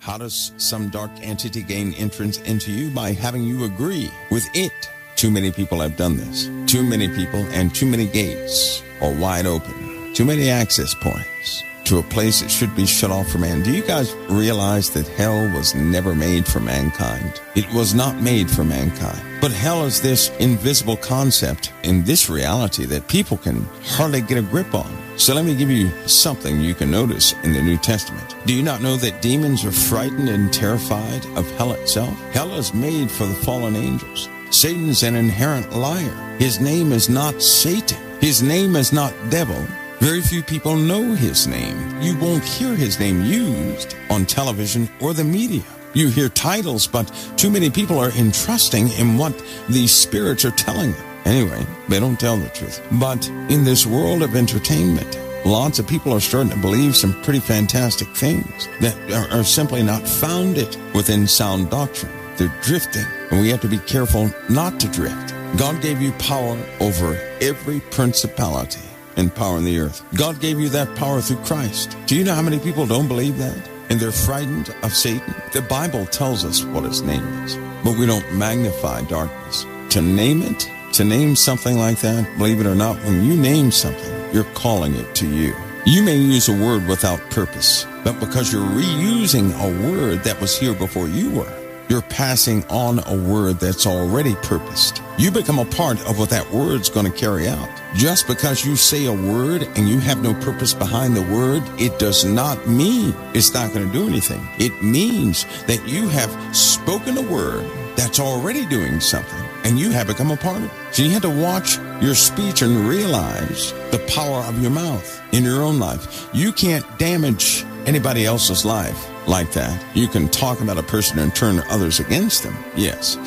How does some dark entity gain entrance into you? By having you agree with it. Too many people have done this. Too many people and too many gates are wide open. Too many access points to a place that should be shut off for man. Do you guys realize that hell was never made for mankind? It was not made for mankind. But hell is this invisible concept in this reality that people can hardly get a grip on. So let me give you something you can notice in the New Testament. Do you not know that demons are frightened and terrified of hell itself? Hell is made for the fallen angels. Satan's an inherent liar. His name is not Satan. His name is not devil. Very few people know his name. You won't hear his name used on television or the media. You hear titles, but too many people are entrusting in what these spirits are telling them. Anyway, they don't tell the truth. But in this world of entertainment, lots of people are starting to believe some pretty fantastic things that are simply not founded within sound doctrine. They're drifting, and we have to be careful not to drift. God gave you power over every principality and power in the earth. God gave you that power through Christ. Do you know how many people don't believe that? And they're frightened of Satan. The Bible tells us what his name is, but we don't magnify darkness. To name it, to name something like that, believe it or not, when you name something, you're calling it to you. You may use a word without purpose, but because you're reusing a word that was here before you were, you're passing on a word that's already purposed. You become a part of what that word's going to carry out. Just because you say a word and you have no purpose behind the word, it does not mean it's not going to do anything. It means that you have spoken a word that's already doing something, and you have become a part of it. So you have to watch your speech and realize the power of your mouth in your own life. You can't damage anybody else's life like that. You can talk about a person and turn others against them, yes.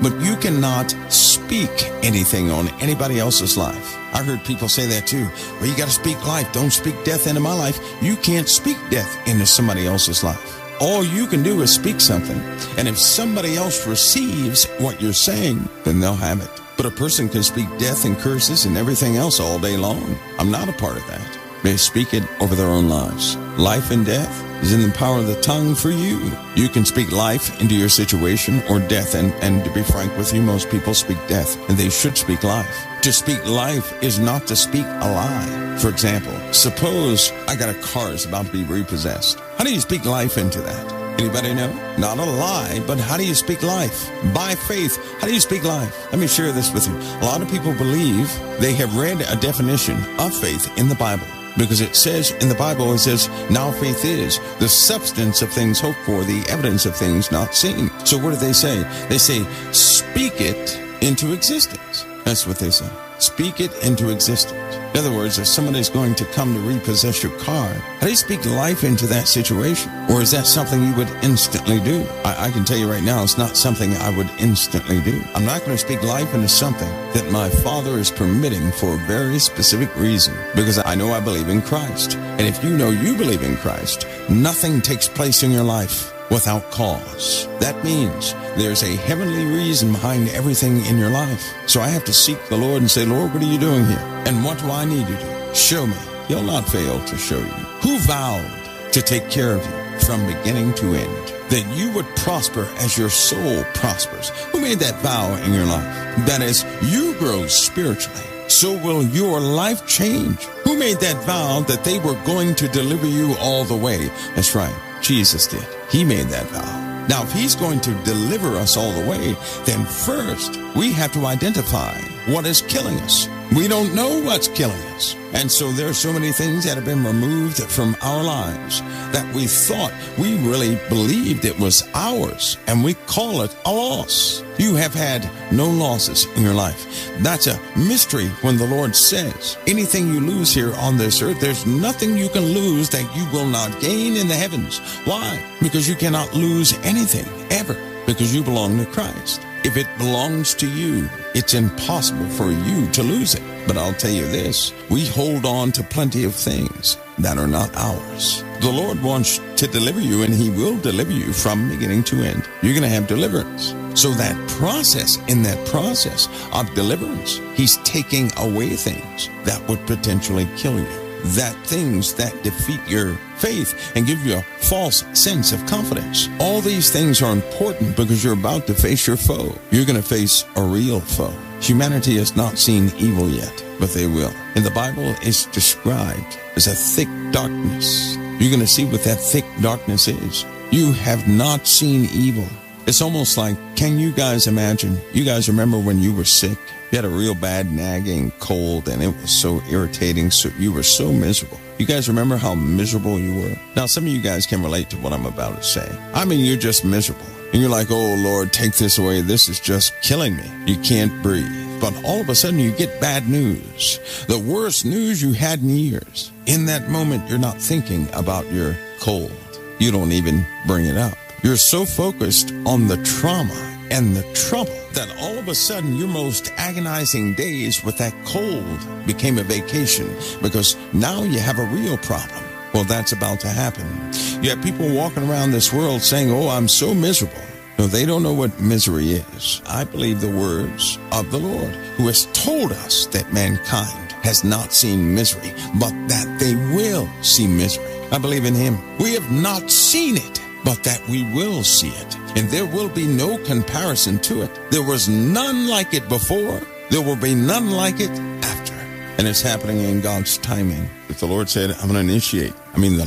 But you cannot speak anything on anybody else's life. I heard people say that too. Well, you got to speak life. Don't speak death into my life. You can't speak death into somebody else's life. All you can do is speak something. And if somebody else receives what you're saying, then they'll have it. But a person can speak death and curses and everything else all day long. I'm not a part of that. They speak it over their own lives. Life and death is in the power of the tongue for you. You can speak life into your situation or death. And to be frank with you, most people speak death, and they should speak life. To speak life is not to speak a lie. For example, suppose I got a car that's about to be repossessed. How do you speak life into that? Anybody know? Not a lie, but how do you speak life? By faith. How do you speak life? Let me share this with you. A lot of people believe they have read a definition of faith in the Bible. Because it says in the Bible, it says, now faith is the substance of things hoped for, the evidence of things not seen. So what do they say? They say, speak it into existence. That's what they say. Speak it into existence. In other words, if somebody's going to come to repossess your car, how do you speak life into that situation? Or is that something you would instantly do? I can tell you right now, it's not something I would instantly do. I'm not going to speak life into something that my Father is permitting for a very specific reason, because I know I believe in Christ. And if you know you believe in Christ, nothing takes place in your life without cause. That means there's a heavenly reason behind everything in your life. So I have to seek the Lord and say, Lord, what are you doing here? And what do I need to do? Show me. He'll not fail to show you. Who vowed to take care of you from beginning to end, that you would prosper as your soul prospers? Who made that vow in your life? That as you grow spiritually, so will your life change. Who made that vow that they were going to deliver you all the way? That's right. Jesus did. He made that vow. Now, if he's going to deliver us all the way, then first we have to identify what is killing us. We don't know what's killing us. And so there are so many things that have been removed from our lives that we thought we really believed it was ours, and we call it a loss. You have had no losses in your life. That's a mystery when the Lord says, anything you lose here on this earth, there's nothing you can lose that you will not gain in the heavens. Why? Because you cannot lose anything, ever, because you belong to Christ. If it belongs to you, it's impossible for you to lose it. But I'll tell you this, we hold on to plenty of things that are not ours. The Lord wants to deliver you, and he will deliver you from beginning to end. You're going to have deliverance. So that process, in that process of deliverance, he's taking away things that would potentially kill you. that things that defeat your faith and give you a false sense of confidence. All these things are important because you're about to face your foe. You're going to face a real foe. Humanity has not seen evil yet, but they will. And the Bible is described as a thick darkness. You're going to see what that thick darkness is. You have not seen evil. It's almost like, can you guys imagine? You guys remember when you were sick? You had a real bad nagging cold and it was so irritating. So you were so miserable. You guys remember how miserable you were? Now, some of you guys can relate to what I'm about to say. I mean, you're just miserable. And you're like, oh, Lord, take this away. This is just killing me. You can't breathe. But all of a sudden, you get bad news. The worst news you had in years. In that moment, you're not thinking about your cold. You don't even bring it up. You're so focused on the trauma and the trouble that all of a sudden your most agonizing days with that cold became a vacation because now you have a real problem. Well, that's about to happen. You have people walking around this world saying, oh, I'm so miserable. No, they don't know what misery is. I believe the words of the Lord, who has told us that mankind has not seen misery, but that they will see misery. I believe in him. We have not seen it, but that we will see it. And there will be no comparison to it. There was none like it before. There will be none like it after. And it's happening in God's timing. If the Lord said, I'm going to initiate, the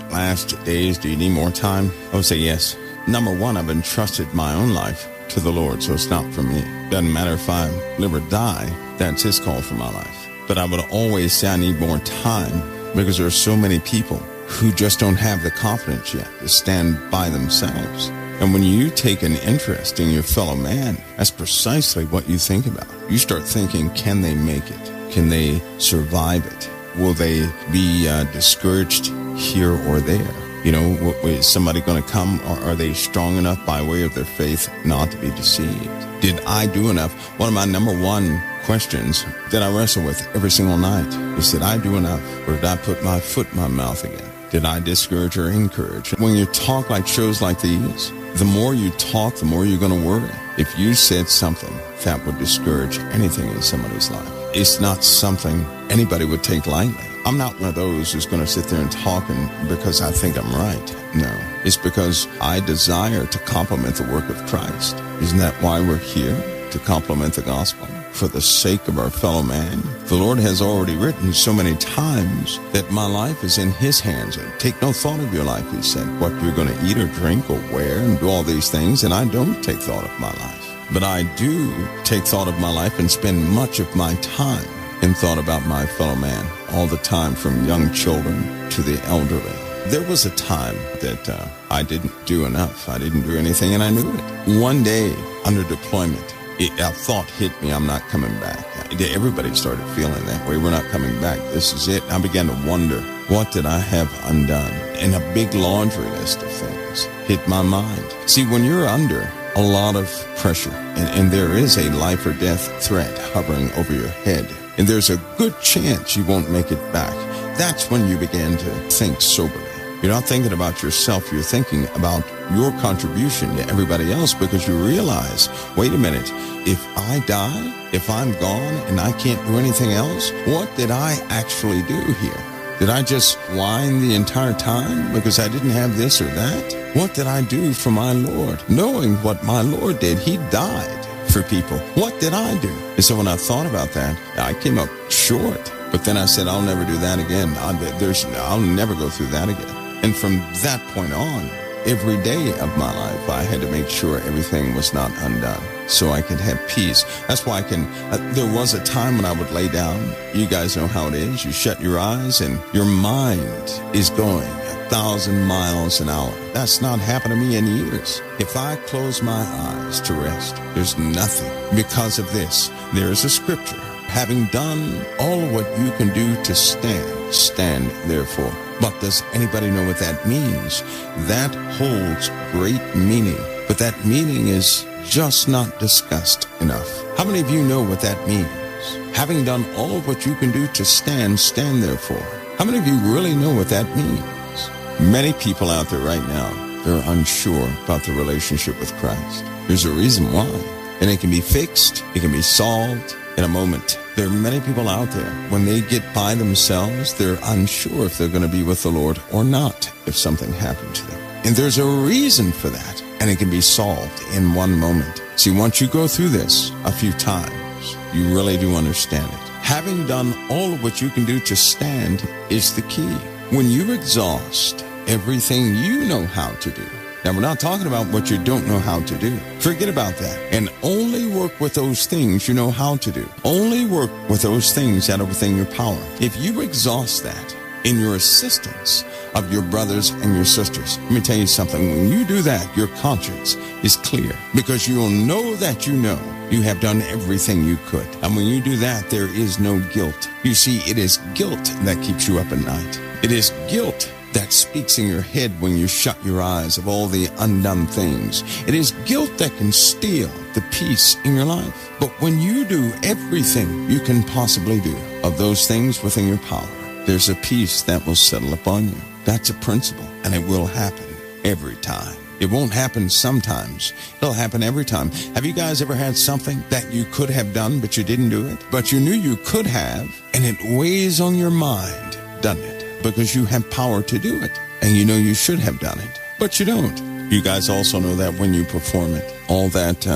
last days, do you need more time? I would say yes. Number one, I've entrusted my own life to the Lord, so it's not for me. Doesn't matter if I live or die, that's his call for my life. But I would always say I need more time because there are so many people who just don't have the confidence yet to stand by themselves. And when you take an interest in your fellow man, that's precisely what you think about. You start thinking, can they make it? Can they survive it? Will they be discouraged here or there? Is somebody going to come, or are they strong enough by way of their faith not to be deceived? Did I do enough? One of my number one questions that I wrestle with every single night is, did I do enough? Or did I put my foot in my mouth again? Did I discourage or encourage? When you talk like shows like these, the more you talk, the more you're going to worry. If you said something that would discourage anything in somebody's life, it's not something anybody would take lightly. I'm not one of those who's going to sit there and talk because I think I'm right. No, it's because I desire to complement the work of Christ. Isn't that why we're here? To complement the gospel for the sake of our fellow man. The Lord has already written so many times that my life is in his hands. And take no thought of your life, he said, what you're going to eat or drink or wear and do all these things. And I don't take thought of my life. But I do take thought of my life and spend much of my time in thought about my fellow man all the time, from young children to the elderly. There was a time that I didn't do enough. I didn't do anything, and I knew it. One day, under deployment, a thought hit me, I'm not coming back. Everybody started feeling that way. We're not coming back. This is it. I began to wonder, what did I have undone? And a big laundry list of things hit my mind. See, when you're under a lot of pressure, and there is a life or death threat hovering over your head, and there's a good chance you won't make it back, that's when you begin to think soberly. You're not thinking about yourself, you're thinking about your contribution to everybody else, because you realize, wait a minute, if I die, if I'm gone and I can't do anything else, what did I actually do here? Did I just whine the entire time because I didn't have this or that? What did I do for my Lord? Knowing what my Lord did, he died for people. What did I do? And so when I thought about that, I came up short. But then I said, I'll never do that again. I'll never go through that again. And from that point on, every day of my life, I had to make sure everything was not undone so I could have peace. That's why there was a time when I would lay down. You guys know how it is. You shut your eyes and your mind is going 1,000 miles an hour. That's not happened to me in years. If I close my eyes to rest, there's nothing. Because of this, there is a scripture. Having done all of what you can do to stand therefore. But does anybody know what that means? That holds great meaning. But that meaning is just not discussed enough. How many of you know what that means? Having done all of what you can do to stand therefore. How many of you really know what that means? Many people out there right now, they're unsure about the relationship with Christ. There's a reason why. And it can be fixed. It can be solved. in a moment. There are many people out there, when they get by themselves, they're unsure if they're going to be with the Lord or not if something happened to them. And there's a reason for that, and it can be solved in one moment. See, once you go through this a few times, you really do understand it. Having done all of what you can do to stand is the key. When you exhaust everything you know how to do, now, we're not talking about what you don't know how to do. Forget about that. And only work with those things you know how to do. Only work with those things that are within your power. If you exhaust that in your assistance of your brothers and your sisters, let me tell you something. When you do that, your conscience is clear because you'll know that you know you have done everything you could. And when you do that, there is no guilt. You see, it is guilt that keeps you up at night. It is guilt that speaks in your head when you shut your eyes of all the undone things. It is guilt that can steal the peace in your life. But when you do everything you can possibly do of those things within your power, there's a peace that will settle upon you. That's a principle, and it will happen every time. It won't happen sometimes. It'll happen every time. Have you guys ever had something that you could have done, but you didn't do it? But you knew you could have, and it weighs on your mind, doesn't it? Because you have power to do it, and you know you should have done it, but you don't. You guys also know that when you perform it, all that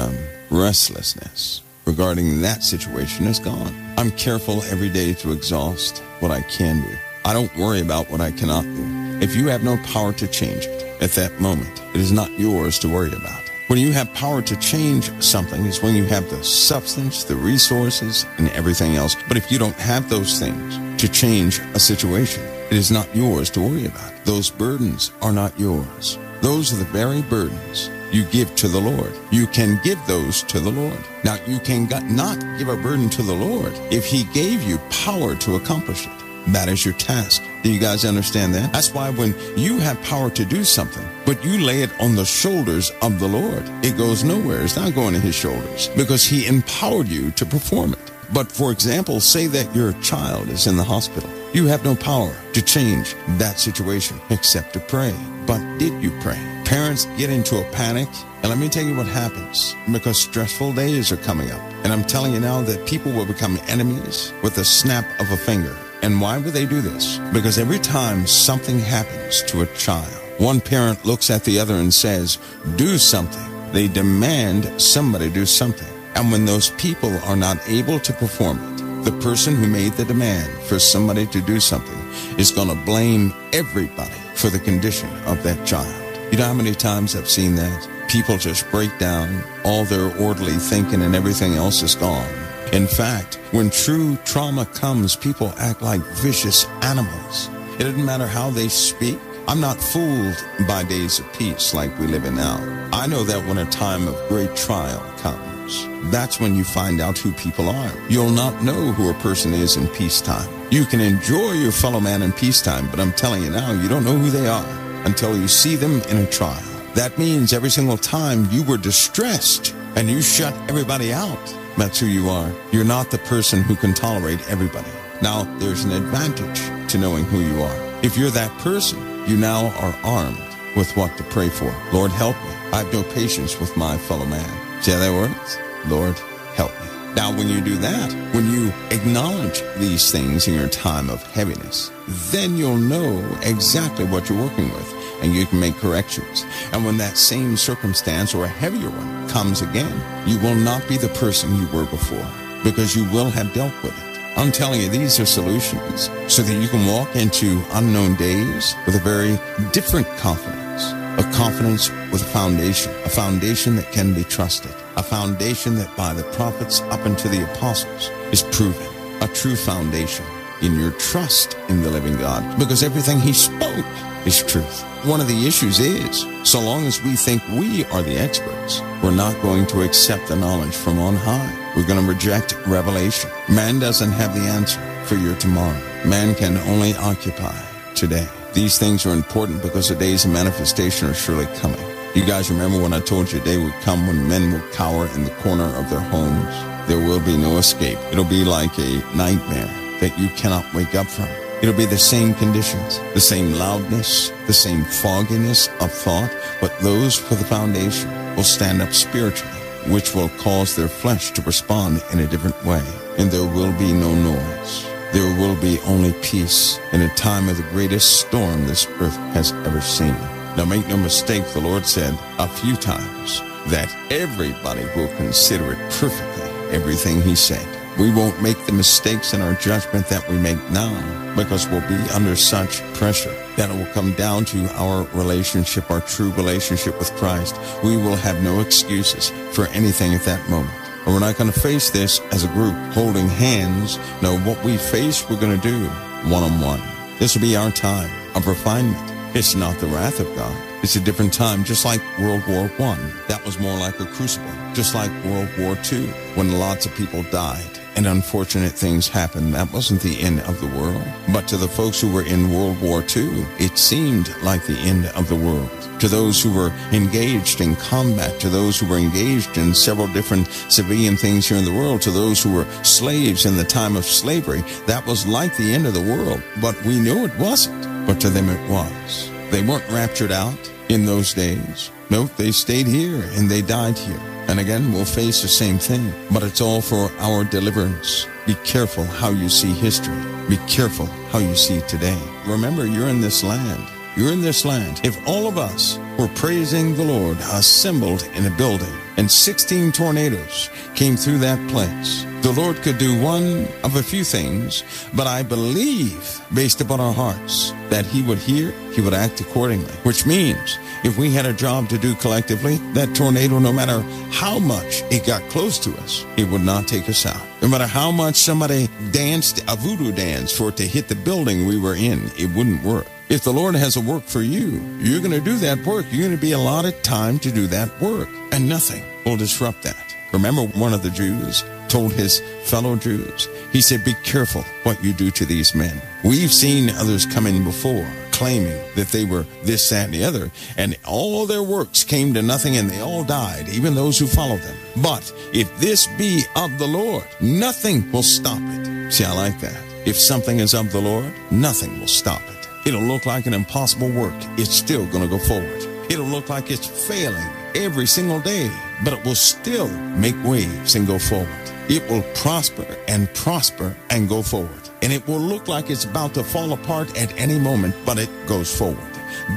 restlessness regarding that situation is gone. I'm careful every day to exhaust what I can do. I don't worry about what I cannot do. If you have no power to change it at that moment, it is not yours to worry about. When you have power to change something is when you have the substance, the resources, and everything else. But if you don't have those things to change a situation, it is not yours to worry about. Those burdens are not yours. Those are the very burdens you give to the Lord. You can give those to the Lord. Now, you can not give a burden to the Lord if He gave you power to accomplish it. That is your task. Do you guys understand that? That's why when you have power to do something, but you lay it on the shoulders of the Lord, it goes nowhere. It's not going to His shoulders because He empowered you to perform it. But for example, say that your child is in the hospital. You have no power to change that situation except to pray. But did you pray? Parents get into a panic, and let me tell you what happens, because stressful days are coming up. And I'm telling you now that people will become enemies with the snap of a finger. And why would they do this? Because every time something happens to a child, one parent looks at the other and says, do something. They demand somebody do something. And when those people are not able to perform it, the person who made the demand for somebody to do something is going to blame everybody for the condition of that child. You know how many times I've seen that? People just break down, all their orderly thinking and everything else is gone. In fact, when true trauma comes, people act like vicious animals. It doesn't matter how they speak. I'm not fooled by days of peace like we live in now. I know that when a time of great trial comes, that's when you find out who people are. You'll not know who a person is in peacetime. You can enjoy your fellow man in peacetime, but I'm telling you now, you don't know who they are until you see them in a trial. That means every single time you were distressed and you shut everybody out, that's who you are. You're not the person who can tolerate everybody. Now, there's an advantage to knowing who you are. If you're that person, you now are armed with what to pray for. Lord, help me. I have no patience with my fellow man. See how that works? Lord, help me. Now, when you do that, when you acknowledge these things in your time of heaviness, then you'll know exactly what you're working with, and you can make corrections. And when that same circumstance or a heavier one comes again, you will not be the person you were before, because you will have dealt with it. I'm telling you, these are solutions so that you can walk into unknown days with a very different confidence, a confidence with a foundation that can be trusted, a foundation that by the prophets up unto the apostles is proven, a true foundation in your trust in the living God, because everything He spoke is truth. One of the issues is, so long as we think we are the experts, we're not going to accept the knowledge from on high. We're going to reject revelation. Man doesn't have the answer for your tomorrow. Man can only occupy today. These things are important because the days of manifestation are surely coming. You guys remember when I told you a day would come when men will cower in the corner of their homes? There will be no escape. It'll be like a nightmare that you cannot wake up from. It'll be the same conditions, the same loudness, the same fogginess of thought, but those with the foundation will stand up spiritually, which will cause their flesh to respond in a different way. and there will be no noise. There will be only peace in a time of the greatest storm this earth has ever seen. Now make no mistake, the Lord said a few times that everybody will consider it perfectly, everything he said. We won't make the mistakes in our judgment that we make now, because we'll be under such pressure that it will come down to our relationship, our true relationship with Christ. We will have no excuses for anything at that moment. And we're not going to face this as a group holding hands. No, what we face, we're going to do one-on-one. This will be our time of refinement. It's not the wrath of God. It's a different time, just like World War I. That was more like a crucible, just like World War II, when lots of people died and unfortunate things happened. That wasn't the end of the world. But to the folks who were in World War II, it seemed like the end of the world. To those who were engaged in combat, to those who were engaged in several different civilian things here in the world, to those who were slaves in the time of slavery, that was like the end of the world. But we knew it wasn't. But to them it was. They weren't raptured out in those days. Nope, they stayed here and they died here. And again, we'll face the same thing. But it's all for our deliverance. Be careful how you see history. Be careful how you see today. Remember, you're in this land. You're in this land. If all of us were praising the Lord assembled in a building and 16 tornadoes came through that place, the Lord could do one of a few things, but I believe, based upon our hearts, that he would hear, he would act accordingly, which means if we had a job to do collectively, that tornado, no matter how much it got close to us, it would not take us out. No matter how much somebody danced a voodoo dance for it to hit the building we were in, it wouldn't work. If the Lord has a work for you, you're going to do that work. You're going to be allotted time to do that work, and nothing will disrupt that. Remember, one of the Jews told his fellow Jews, he said, be careful what you do to these men. We've seen others come in before, claiming that they were this, that, and the other, and all their works came to nothing, and they all died, even those who followed them. But if this be of the Lord, nothing will stop it. See, I like that. If something is of the Lord, nothing will stop it. It'll look like an impossible work. It's still going to go forward. It'll look like it's failing every single day, but it will still make waves and go forward. It will prosper and go forward. And it will look like it's about to fall apart at any moment, but it goes forward.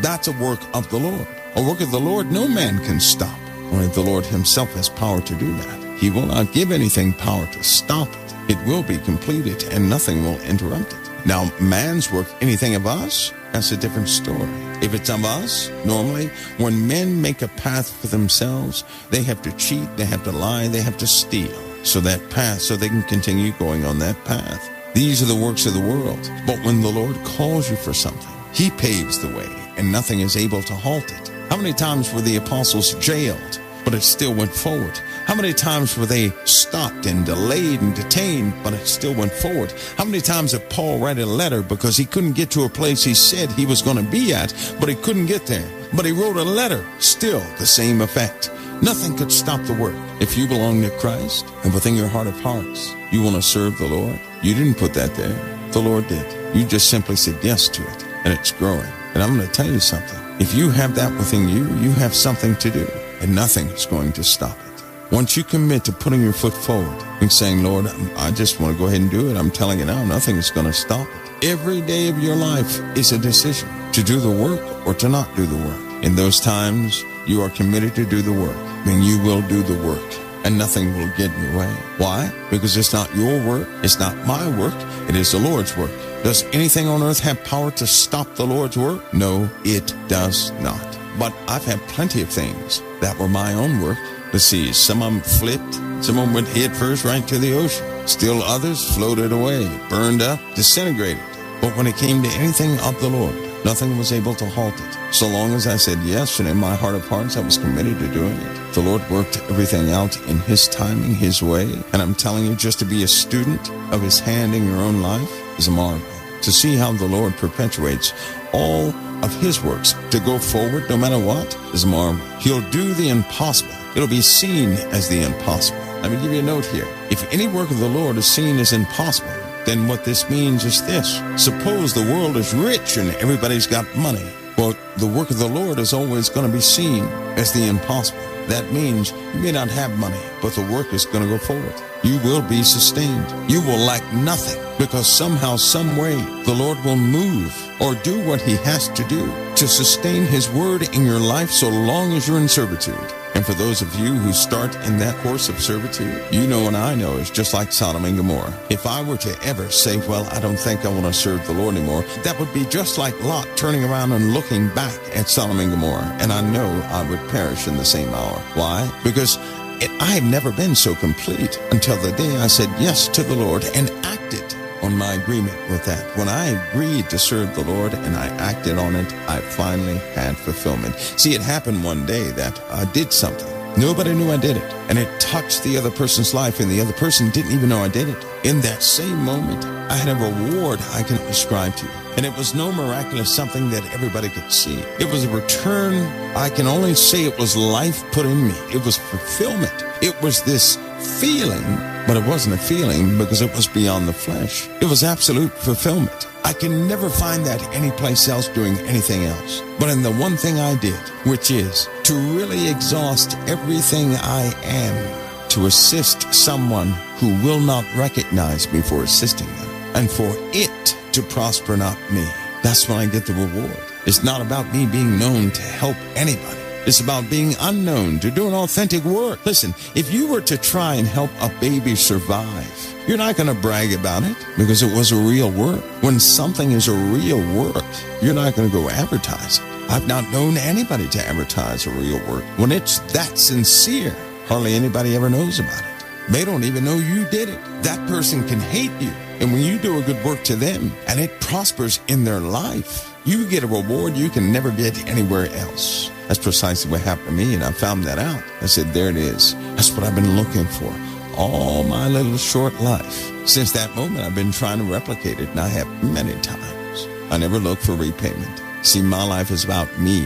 That's a work of the Lord. A work of the Lord no man can stop. Only the Lord himself has power to do that. He will not give anything power to stop it. It will be completed and nothing will interrupt it. Now, man's work, anything of us, that's a different story. If it's of us, normally, when men make a path for themselves, they have to cheat, they have to lie, they have to steal. So that path, so they can continue going on that path. These are the works of the world. But when the Lord calls you for something, he paves the way, and nothing is able to halt it. How many times were the apostles jailed, but it still went forward? How many times were they stopped and delayed and detained, but it still went forward? How many times did Paul write a letter because he couldn't get to a place he said he was going to be at, but he couldn't get there? But he wrote a letter, still the same effect. Nothing could stop the work. If you belong to Christ, and within your heart of hearts, you want to serve the Lord, you didn't put that there. The Lord did. You just simply said yes to it, and it's growing. And I'm going to tell you something. If you have that within you, you have something to do, and nothing is going to stop it. Once you commit to putting your foot forward and saying, Lord, I just want to go ahead and do it, I'm telling you now, nothing is going to stop it. Every day of your life is a decision to do the work or to not do the work. In those times, you are committed to do the work, then you will do the work, and nothing will get in your way. Why? Because it's not your work, it's not my work, it is the Lord's work. Does anything on earth have power to stop the Lord's work? No, it does not. But I've had plenty of things that were my own work. Let's see, some of them flipped, some of them went head first right to the ocean. Still others floated away, burned up, disintegrated. But when it came to anything of the Lord, nothing was able to halt it. So long as I said yes, and in my heart of hearts I was committed to doing it. The Lord worked everything out in his timing, his way. And I'm telling you, just to be a student of his hand in your own life is a marvel. To see how the Lord perpetuates all of his works to go forward no matter what is a marvel. He'll do the impossible. It'll be seen as the impossible. Let me give you a note here. If any work of the Lord is seen as impossible, then what this means is this. Suppose the world is rich and everybody's got money. Well, the work of the Lord is always going to be seen as the impossible. That means you may not have money, but the work is going to go forward. You will be sustained. You will lack nothing because somehow, some way, the Lord will move or do what he has to do to sustain his word in your life so long as you're in servitude. And for those of you who start in that course of servitude, you know and I know it's just like Sodom and Gomorrah. If I were to ever say, well, I don't think I want to serve the Lord anymore, that would be just like Lot turning around and looking back at Sodom and Gomorrah. And I know I would perish in the same hour. Why? Because I have never been so complete until the day I said yes to the Lord and acted on my agreement with that. When I agreed to serve the Lord and I acted on it, I finally had fulfillment. See, it happened one day that I did something. Nobody knew I did it. And it touched the other person's life, and the other person didn't even know I did it. In that same moment, I had a reward I can describe to you. And it was no miraculous something that everybody could see. It was a return. I can only say it was life put in me. It was fulfillment. It was this feeling, but it wasn't a feeling because it was beyond the flesh. It was absolute fulfillment. I can never find that anyplace else doing anything else. But in the one thing I did, which is to really exhaust everything I am to assist someone who will not recognize me for assisting them, and for it to prosper, not me. That's when I get the reward. It's not about me being known to help anybody. It's about being unknown, to do an authentic work. Listen, if you were to try and help a baby survive, you're not going to brag about it because it was a real work. When something is a real work, you're not going to go advertise it. I've not known anybody to advertise a real work. When it's that sincere, hardly anybody ever knows about it. They don't even know you did it. That person can hate you. And when you do a good work to them and it prospers in their life, you get a reward you can never get anywhere else. That's precisely what happened to me, and I found that out. I said, there it is. That's what I've been looking for all my little short life. Since that moment, I've been trying to replicate it, and I have many times. I never look for repayment. See, my life is about me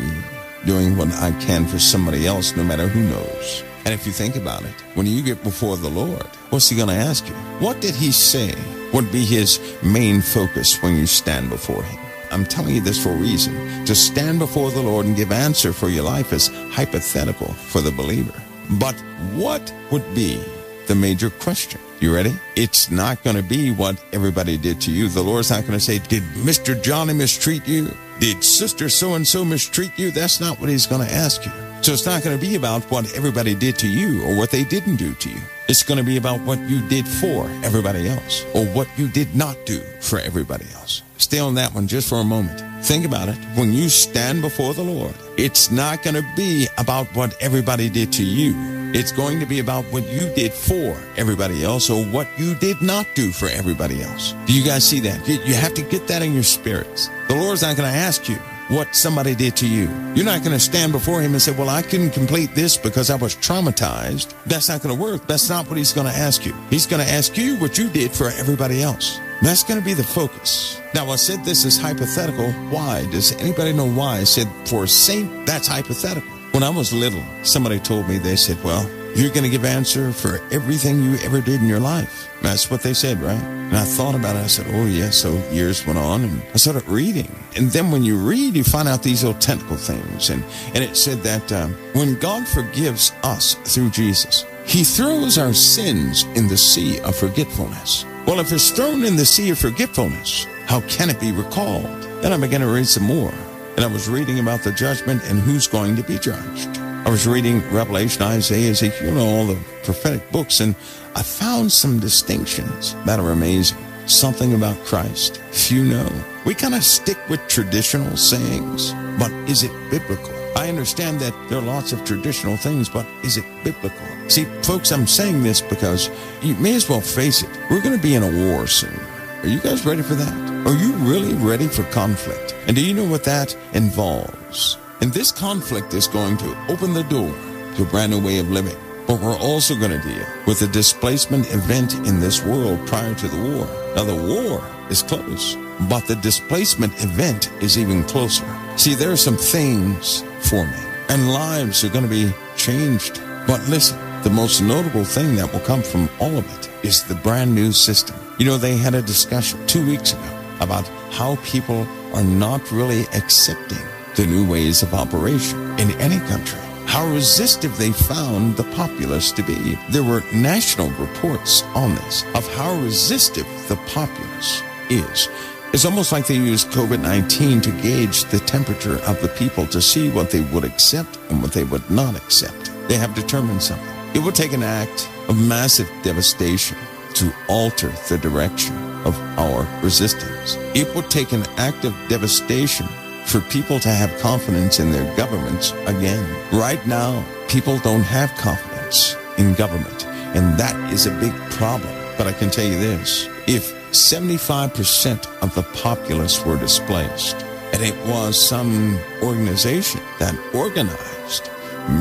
doing what I can for somebody else, no matter who knows. And if you think about it, when you get before the Lord, what's he going to ask you? What did he say would be his main focus when you stand before him? I'm telling you this for a reason. To stand before the Lord and give answer for your life is hypothetical for the believer. But what would be the major question? You ready? It's not going to be what everybody did to you. The Lord's not going to say, did Mr. Johnny mistreat you? Did Sister so-and-so mistreat you? That's not what he's going to ask you. So it's not going to be about what everybody did to you or what they didn't do to you. It's going to be about what you did for everybody else or what you did not do for everybody else. Stay on that one just for a moment. Think about it. When you stand before the Lord, it's not going to be about what everybody did to you. It's going to be about what you did for everybody else or what you did not do for everybody else. Do you guys see that? You have to get that in your spirits. The Lord's not going to ask you what somebody did to you. You're not going to stand before him and say, well, I couldn't complete this because I was traumatized. That's not going to work. That's not what he's going to ask you. He's going to ask you what you did for everybody else. That's going to be the focus. Now, I said this is hypothetical. Why? Does anybody know why? I said, for a saint, that's hypothetical. When I was little, somebody told me, they said, well, you're going to give answer for everything you ever did in your life. That's what they said, right? And I thought about it. I said, oh, yeah. So years went on, and I started reading. And then when you read, you find out these little technical things. And it said that when God forgives us through Jesus, he throws our sins in the sea of forgetfulness. Well, if it's thrown in the sea of forgetfulness, how can it be recalled? Then I began to read some more. And I was reading about the judgment and who's going to be judged. I was reading Revelation, Isaiah, Ezekiel, all the prophetic books, and I found some distinctions that are amazing. Something about Christ. Few know. We kind of stick with traditional sayings, but is it biblical? I understand that there are lots of traditional things, but is it biblical? See, folks, I'm saying this because you may as well face it. We're going to be in a war soon. Are you guys ready for that? Are you really ready for conflict? And do you know what that involves? And this conflict is going to open the door to a brand new way of living. But we're also going to deal with a displacement event in this world prior to the war. Now, the war is close, but the displacement event is even closer. See, there are some things forming, and lives are going to be changed. But listen, the most notable thing that will come from all of it is the brand new system. You know, they had a discussion 2 weeks ago about how people are not really accepting the new ways of operation in any country. how resistive they found the populace to be. There were national reports on this, of how resistive the populace is. It's almost like they used COVID-19 to gauge the temperature of the people to see what they would accept and what they would not accept. They have determined something. It would take an act of massive devastation to alter the direction of our resistance. It would take an act of devastation for people to have confidence in their governments again. Right now, people don't have confidence in government, and that is a big problem. But I can tell you this, if 75% of the populace were displaced, and it was some organization that organized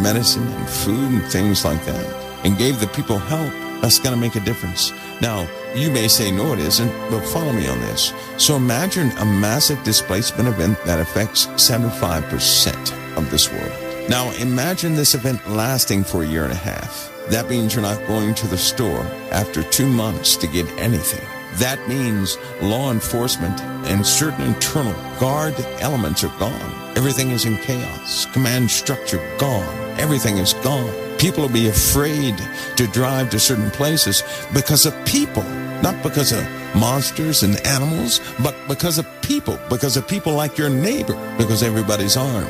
medicine and food and things like that, and gave the people help, that's going to make a difference. Now, you may say, no, it isn't, but follow me on this. So imagine a massive displacement event that affects 75% of this world. Now, imagine this event lasting for a year and a half. That means you're not going to the store after 2 months to get anything. That means law enforcement and certain internal guard elements are gone. Everything is in chaos. Command structure gone. Everything is gone. People will be afraid to drive to certain places because of people, not because of monsters and animals, but because of people like your neighbor, because everybody's armed.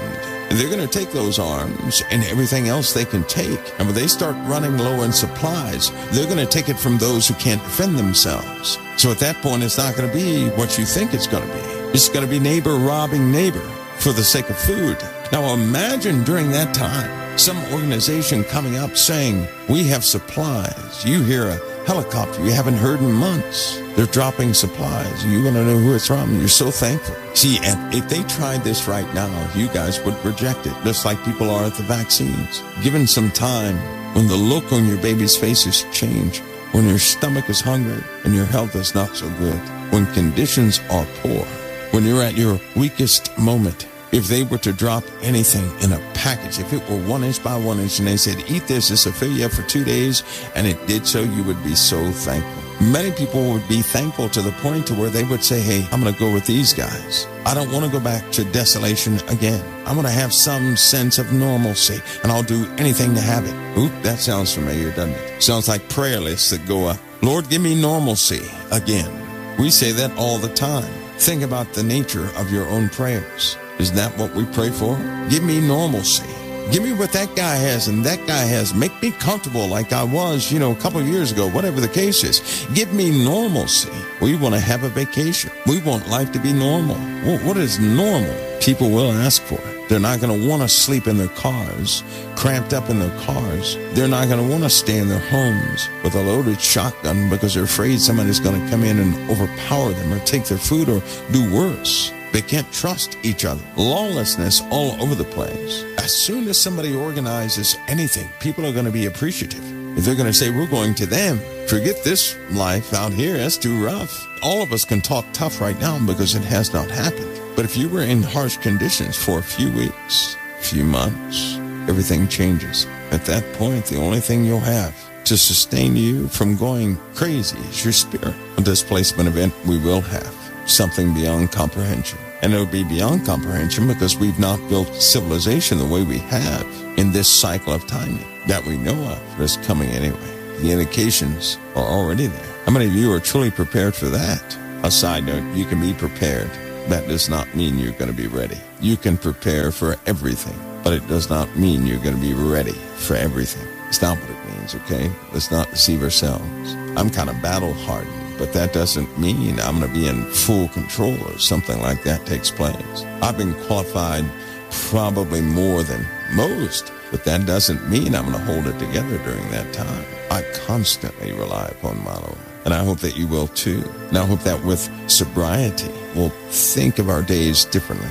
And they're going to take those arms and everything else they can take. And when they start running low in supplies, they're going to take it from those who can't defend themselves. So at that point, it's not going to be what you think it's going to be. It's going to be neighbor robbing neighbor for the sake of food. Now imagine during that time, some organization coming up saying, we have supplies. You hear a helicopter you haven't heard in months. They're dropping supplies. You want to know who it's from. You're so thankful. See, and if they tried this right now, you guys would reject it, just like people are at the vaccines. Given some time, when the look on your baby's faces change, when your stomach is hungry and your health is not so good, when conditions are poor, when you're at your weakest moment, if they were to drop anything in a package, if it were 1 inch by 1 inch and they said, eat this will fill you up for 2 days, and it did so, you would be so thankful. Many people would be thankful to the point to where they would say, hey, I'm going to go with these guys. I don't want to go back to desolation again. I'm going to have some sense of normalcy, and I'll do anything to have it. Oop, that sounds familiar, doesn't it? Sounds like prayer lists that go up. Lord, give me normalcy again. We say that all the time. Think about the nature of your own prayers. Isn't that what we pray for? Give me normalcy. Give me what that guy has and that guy has. Make me comfortable like I was, a couple of years ago, whatever the case is. Give me normalcy. We want to have a vacation. We want life to be normal. Well, what is normal? People will ask for it. They're not going to want to sleep in their cars, cramped up in their cars. They're not going to want to stay in their homes with a loaded shotgun because they're afraid somebody's going to come in and overpower them or take their food or do worse. They can't trust each other. Lawlessness all over the place. As soon as somebody organizes anything, people are going to be appreciative. If they're going to say, we're going to them, forget this life out here, that's too rough. All of us can talk tough right now because it has not happened. But if you were in harsh conditions for a few weeks, a few months, everything changes. At that point, the only thing you'll have to sustain you from going crazy is your spirit. A displacement event we will have. Something beyond comprehension. And it'll be beyond comprehension because we've not built civilization the way we have in this cycle of timing that we know of that's coming anyway. The indications are already there. How many of you are truly prepared for that? A side note, you can be prepared. That does not mean you're going to be ready. You can prepare for everything, but it does not mean you're going to be ready for everything. It's not what it means, okay? Let's not deceive ourselves. I'm kind of battle-hardened. But that doesn't mean I'm going to be in full control or something like that takes place. I've been qualified probably more than most, but that doesn't mean I'm going to hold it together during that time. I constantly rely upon my Lord, and I hope that you will too. And I hope that with sobriety, we'll think of our days differently.